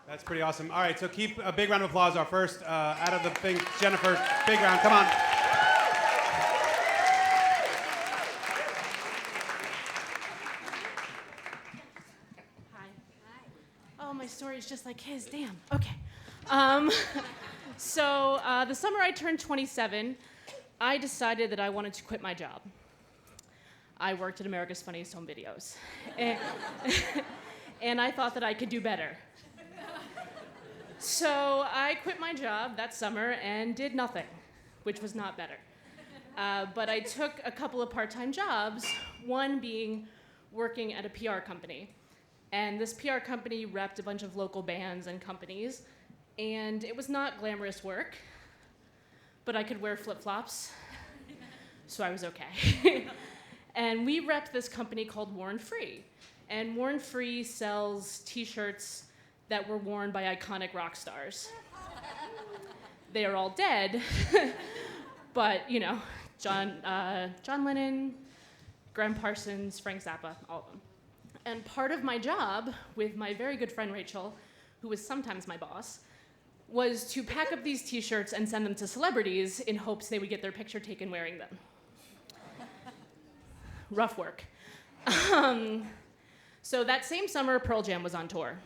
That's pretty awesome. All right, so keep a big round of applause. Our first out of the thing, Jennifer. Big round, come on. Hi. Oh, my story is just like his. Damn. Okay. So the summer I turned 27, I decided that I wanted to quit my job. I worked at America's Funniest Home Videos. And I thought that I could do better. So I quit my job that summer and did nothing, which was not better. But I took a couple of part-time jobs, one being working at a PR company. And this PR company repped a bunch of local bands and companies, and it was not glamorous work, but I could wear flip-flops, so I was okay. And we repped this company called Worn Free. And Worn Free sells t-shirts that were worn by iconic rock stars. They are all dead, but you know, John Lennon, Graham Parsons, Frank Zappa, all of them. And part of my job with my very good friend Rachel, who was sometimes my boss, was to pack up these t-shirts and send them to celebrities in hopes they would get their picture taken wearing them. Rough work. So that same summer, Pearl Jam was on tour.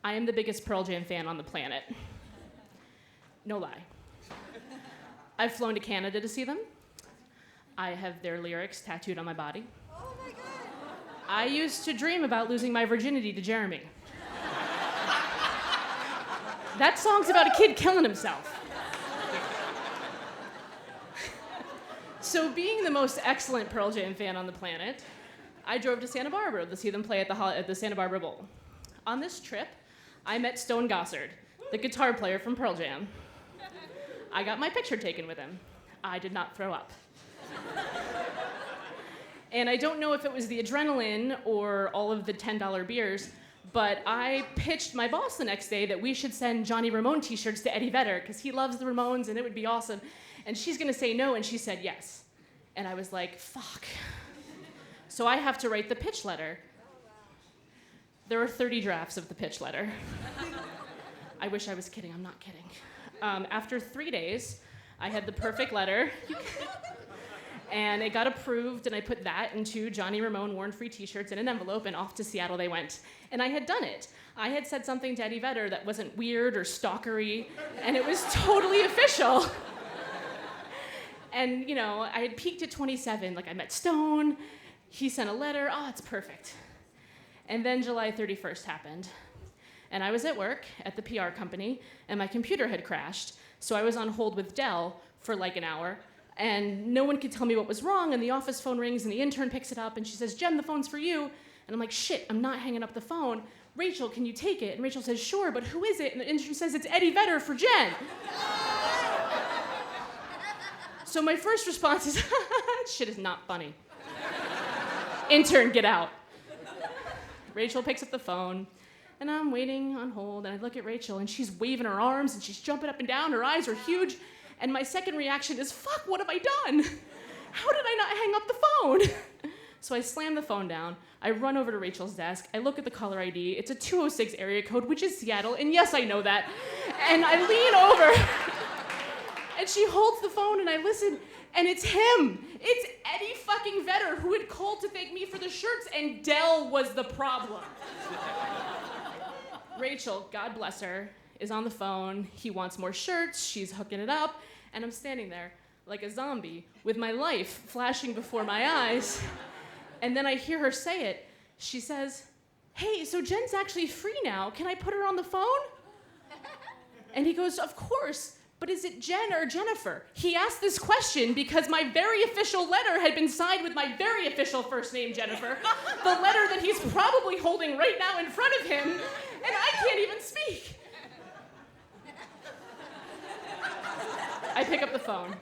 I am the biggest Pearl Jam fan on the planet. No lie. I've flown to Canada to see them. I have their lyrics tattooed on my body. Oh my God. I used to dream about losing my virginity to Jeremy. That song's about a kid killing himself. So being the most excellent Pearl Jam fan on the planet, I drove to Santa Barbara to see them play at the Santa Barbara Bowl. On this trip, I met Stone Gossard, the guitar player from Pearl Jam. I got my picture taken with him. I did not throw up. And I don't know if it was the adrenaline or all of the $10 beers, but I pitched my boss the next day that we should send Johnny Ramone t-shirts to Eddie Vedder because he loves the Ramones and it would be awesome. And she's gonna say no, and she said yes. And I was like, fuck. So I have to write the pitch letter. There are 30 drafts of the pitch letter. I wish I was kidding, I'm not kidding. After 3 days, I had the perfect letter. And it got approved, and I put that into Johnny Ramone Worn Free t-shirts in an envelope, and off to Seattle they went. And I had done it. I had said something to Eddie Vedder that wasn't weird or stalkery, and it was totally official. And, you know, I had peaked at 27. Like, I met Stone. He sent a letter. Oh, it's perfect. And then July 31st happened. And I was at work at the PR company, and my computer had crashed. So I was on hold with Dell for like an hour. And no one could tell me what was wrong, and the office phone rings, and the intern picks it up, and she says, Jen, the phone's for you. And I'm like, shit, I'm not hanging up the phone. Rachel, can you take it? And Rachel says, sure, but who is it? And the intern says, it's Eddie Vedder for Jen. So my first response is, shit is not funny. Intern, get out. Rachel picks up the phone, and I'm waiting on hold, and I look at Rachel, and she's waving her arms, and she's jumping up and down, her eyes are huge, and my second reaction is, fuck, what have I done? How did I not hang up the phone? So I slam the phone down, I run over to Rachel's desk, I look at the caller ID, it's a 206 area code, which is Seattle, and yes, I know that, and I lean over, and she holds the phone, and I listen, and it's him. It's Eddie fucking Vedder, who had called to thank me for the shirts, and Dell was the problem. Rachel, God bless her, is on the phone. He wants more shirts. She's hooking it up. And I'm standing there like a zombie with my life flashing before my eyes. And then I hear her say it. She says, hey, so Jen's actually free now. Can I put her on the phone? And he goes, of course. But is it Jen or Jennifer? He asked this question because my very official letter had been signed with my very official first name, Jennifer. The letter that he's probably holding right now in front of him, and I can't even speak. I pick up the phone.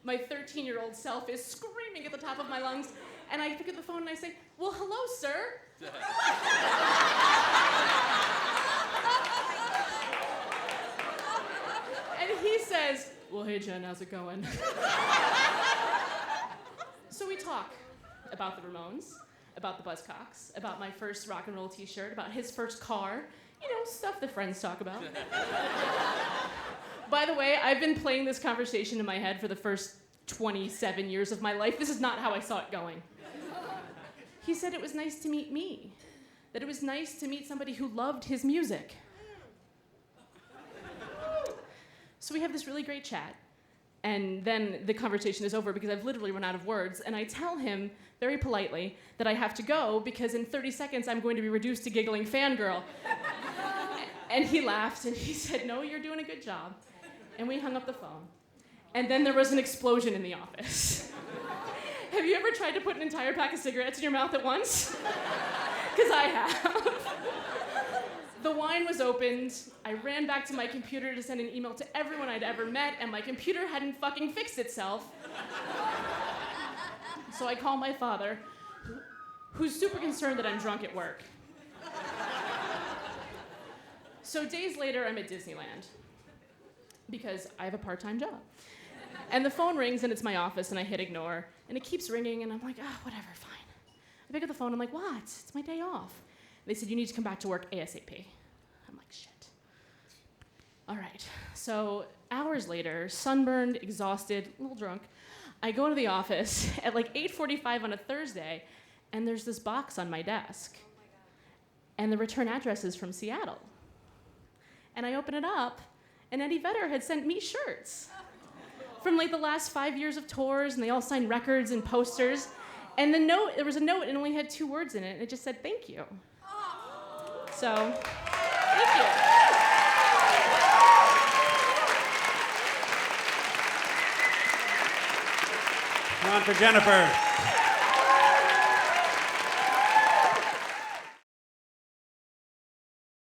My 13-year-old self is screaming at the top of my lungs, and I pick up the phone and I say, well, hello, sir. And he says, well, hey, Jen, how's it going? So we talk about the Ramones, about the Buzzcocks, about my first rock and roll t-shirt, about his first car, stuff that friends talk about. By the way, I've been playing this conversation in my head for the first 27 years of my life. This is not how I saw it going. He said it was nice to meet me, that it was nice to meet somebody who loved his music. So we have this really great chat, and then the conversation is over because I've literally run out of words, and I tell him very politely that I have to go because in 30 seconds I'm going to be reduced to giggling fangirl. And he laughed and he said, "No, you're doing a good job." And we hung up the phone. And then there was an explosion in the office. Have you ever tried to put an entire pack of cigarettes in your mouth at once? Because I have. The wine was opened. I ran back to my computer to send an email to everyone I'd ever met, and my computer hadn't fucking fixed itself. So I call my father, who's super concerned that I'm drunk at work. So days later, I'm at Disneyland because I have a part-time job. And the phone rings, and it's my office, and I hit ignore, and it keeps ringing, and I'm like, whatever, fine. I pick up the phone, I'm like, what? It's my day off. They said, you need to come back to work ASAP. I'm like, shit. All right. So hours later, sunburned, exhausted, a little drunk, I go to the office at like 8:45 on a Thursday, and there's this box on my desk. Oh my God. And the return address is from Seattle. And I open it up, and Eddie Vedder had sent me shirts from like the last 5 years of tours, and they all signed records and posters. And there was a note, and it only had 2 words in it, and it just said, "Thank you." So, thank you. Come on for Jennifer.